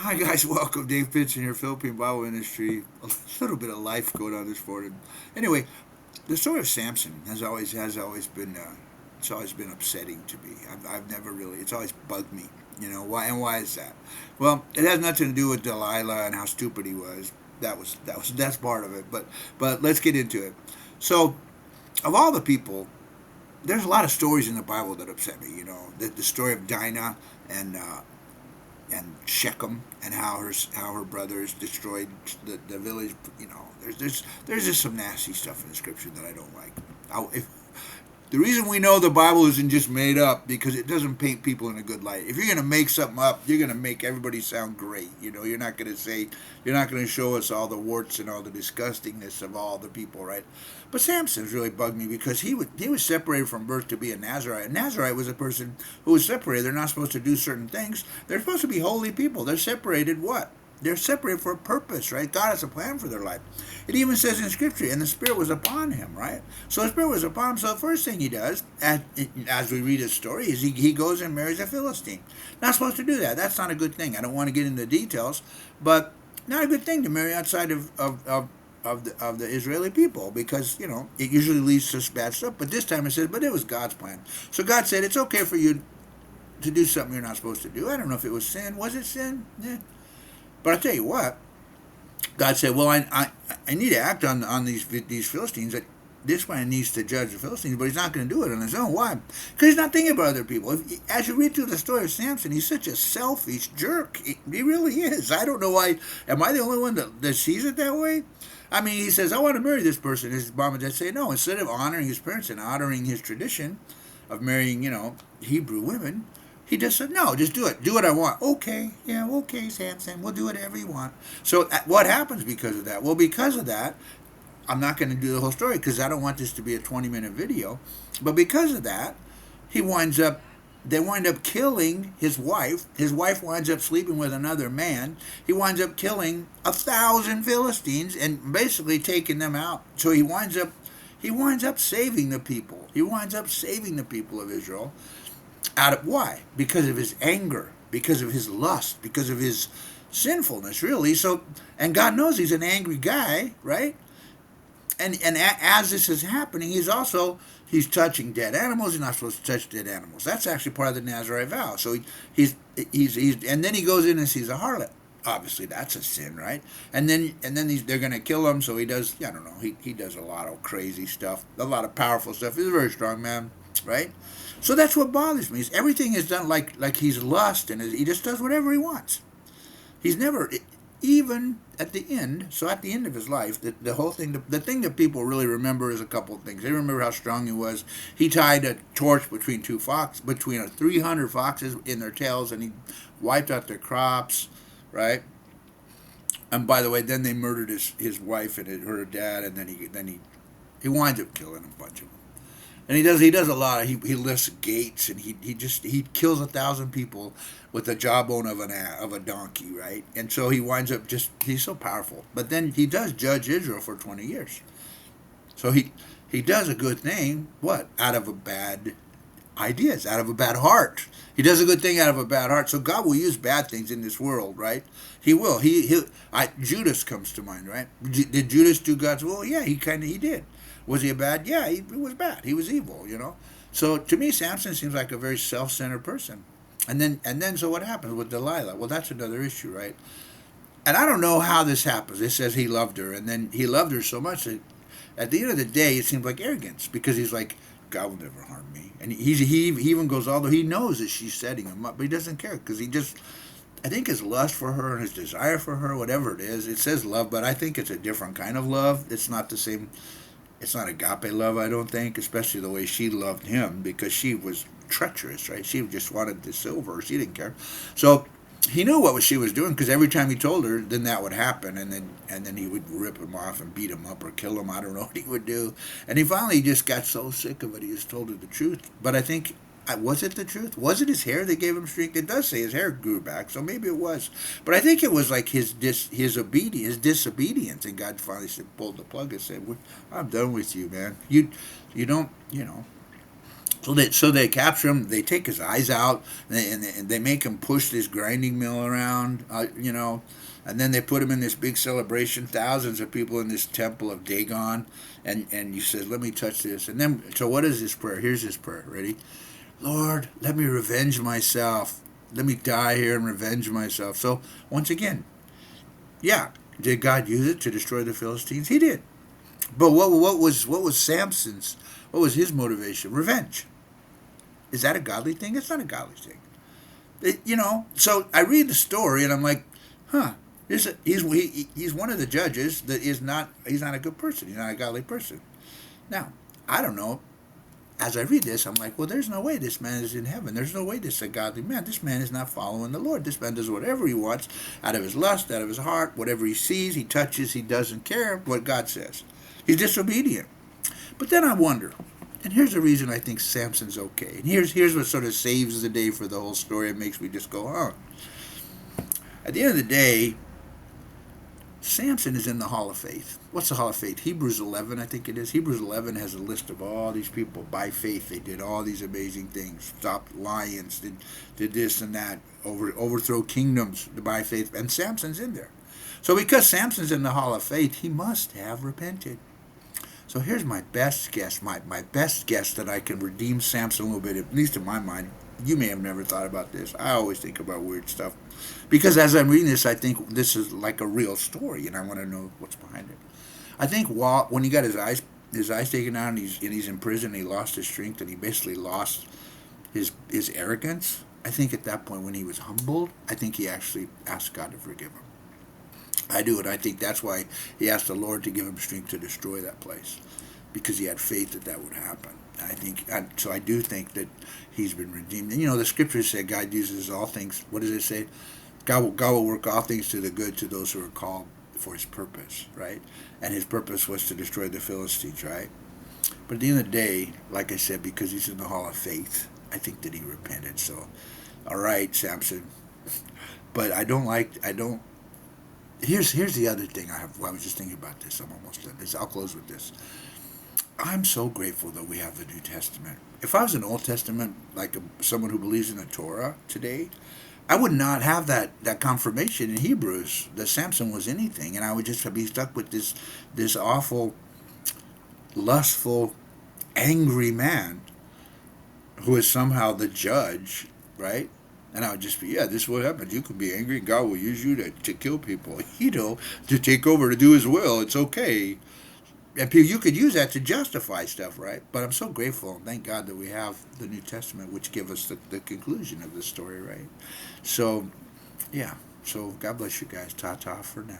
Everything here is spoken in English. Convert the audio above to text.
Hi guys, welcome. Dave Pinson here, Philippine Bible Ministry. A little bit of life going on this morning. Anyway, the story of Samson has always been it's always been upsetting to me. I've never really it's always bugged me. Why is that? Well, it has nothing to do with Delilah and how stupid he was. That's part of it. But let's get into it. So, of all the people, there's a lot of stories in the Bible that upset me. The story of Dinah and and Shechem and how her brothers destroyed the village. There's just some nasty stuff in the scripture that I don't like. If the reason we know the Bible isn't just made up because it doesn't paint people in a good light. If you're going to make something up, you're going to make everybody sound great. You're not going to show us all the warts and all the disgustingness of all the people, right? But Samson's really bugged me because he was separated from birth to be a Nazarite. A Nazarite was a person who was separated. They're not supposed to do certain things. They're supposed to be holy people. They're separated what? They're separated for a purpose, right? God has a plan for their life. It even says in Scripture, and the Spirit was upon him, right? So the Spirit was upon him. So the first thing he does, as we read his story, is he goes and marries a Philistine. Not supposed to do that. That's not a good thing. I don't want to get into details, but not a good thing to marry outside of the Israeli people because, it usually leads to bad stuff. But this time it says, but it was God's plan. So God said, it's okay for you to do something you're not supposed to do. I don't know if it was sin. Was it sin? Yeah. But I tell you what, God said, "Well, I need to act on these Philistines. That this man needs to judge the Philistines, but he's not going to do it on his own. Why? Because he's not thinking about other people. As you read through the story of Samson, he's such a selfish jerk. He really is. I don't know why. Am I the only one that sees it that way? I mean, he says, I want to marry this person. His mom and dad say no. Instead of honoring his parents and honoring his tradition of marrying, Hebrew women, he just said, no, just do it. Do what I want. Okay, yeah, okay, Samson. We'll do whatever you want. So what happens because of that? Well, because of that, I'm not going to do the whole story because I don't want this to be a 20-minute video. But because of that, he winds up they wind up killing his wife. His wife winds up sleeping with another man. He winds up killing 1,000 Philistines and basically taking them out. So he winds up saving the people. He winds up saving the people of Israel. Out of why? Because of his anger, because of his lust, because of his sinfulness, really. So, and God knows he's an angry guy, right? As this is happening, he's touching dead animals. He's not supposed to touch dead animals. That's actually part of the Nazarite vow. So he's and then he goes in and sees a harlot. Obviously, that's a sin, right? And then they're going to kill him. So he does. I don't know. He does a lot of crazy stuff, a lot of powerful stuff. He's a very strong man, right? So that's what bothers me. Is everything is done like he's lust and he just does whatever he wants. He's never, even at the end. So at the end of his life, the whole thing, the thing that people really remember is a couple of things. They remember how strong he was. He tied a torch between 300 foxes in their tails, and he wiped out their crops, right? And by the way, then they murdered his wife and her dad, and then he winds up killing a bunch of them. And he does a lot. He lifts gates, and he kills 1,000 people with the jawbone of a donkey, right? And so he winds up he's so powerful. But then he does judge Israel for 20 years. So he does a good thing. What? Out of a bad ideas, out of a bad heart. He does a good thing out of a bad heart. So God will use bad things in this world, right? He will. Judas comes to mind, right? Did Judas do God's will? Yeah, he did. Was he a bad? Yeah, he was bad. He was evil. So to me, Samson seems like a very self-centered person. And then so what happens with Delilah? Well, that's another issue, right? And I don't know how this happens. It says he loved her, and then he loved her so much that at the end of the day, it seems like arrogance because he's like, God will never harm me, and he even goes, although he knows that she's setting him up, but he doesn't care because I think his lust for her and his desire for her, whatever it is, it says love, but I think it's a different kind of love. It's not the same. It's not agape love, I don't think, especially the way she loved him because she was treacherous, right? She just wanted the silver. She didn't care. So he knew what she was doing because every time he told her, then that would happen, and then he would rip him off and beat him up or kill him. I don't know what he would do. And he finally just got so sick of it, he just told her the truth. But I think was it the truth? Was it his hair that gave him strength? It does say his hair grew back, so maybe it was. But I think it was like his disobedience, and God finally pulled the plug and said, "I'm done with you, man. You don't. So they capture him. They take his eyes out, and they make him push this grinding mill around, and then they put him in this big celebration. Thousands of people in this temple of Dagon, and he says, "Let me touch this." And then, so what is his prayer? Here's his prayer. Ready? Lord, let me revenge myself. Let me die here and revenge myself. So once again, yeah, did God use it to destroy the Philistines? He did. But what was Samson's? What was his motivation? Revenge. Is that a godly thing? It's not a godly thing. So I read the story and I'm like, huh. He's one of the judges that is not. He's not a good person. He's not a godly person. Now I don't know. As I read this, I'm like, well, there's no way this man is in heaven. There's no way this is a godly man. This man is not following the Lord. This man does whatever he wants out of his lust, out of his heart, whatever he sees, he touches, he doesn't care what God says. He's disobedient. But then I wonder, and here's the reason I think Samson's okay. And here's what sort of saves the day for the whole story and makes me just go, huh. At the end of the day, Samson is in the Hall of Faith. What's the Hall of Faith? Hebrews 11, I think it is. Hebrews 11 has a list of all these people by faith. They did all these amazing things. Stopped lions, did this and that, overthrow kingdoms by faith. And Samson's in there. So because Samson's in the Hall of Faith, he must have repented. So here's my best guess, my best guess that I can redeem Samson a little bit, at least in my mind. You may have never thought about this. I always think about weird stuff. Because as I'm reading this, I think this is like a real story, and I want to know what's behind it. I think when he got his eyes taken out, and he's in prison, he lost his strength, and he basically lost his arrogance. I think at that point, when he was humbled, I think he actually asked God to forgive him. I do, and I think that's why he asked the Lord to give him strength to destroy that place, because he had faith that that would happen. So. I do think that he's been redeemed. And the scriptures say God uses all things. What does it say? God will work all things to the good to those who are called for His purpose, right? And His purpose was to destroy the Philistines, right? But at the end of the day, like I said, because he's in the Hall of Faith, I think that he repented. So, all right, Samson. But I don't like. I don't. Here's the other thing I have. Well, I was just thinking about this. I'm almost done. I'll close with this. I'm so grateful that we have the New Testament. If I was an Old Testament, like someone who believes in the Torah today, I would not have that confirmation in Hebrews that Samson was anything, and I would just be stuck with this awful, lustful, angry man who is somehow the judge, right? And I would just be, yeah, this is what happens. You can be angry, and God will use you to kill people, to take over, to do His will. It's okay. And you could use that to justify stuff, right? But I'm so grateful and thank God that we have the New Testament, which give us the conclusion of the story, right? So, yeah. So God bless you guys. Ta-ta for now.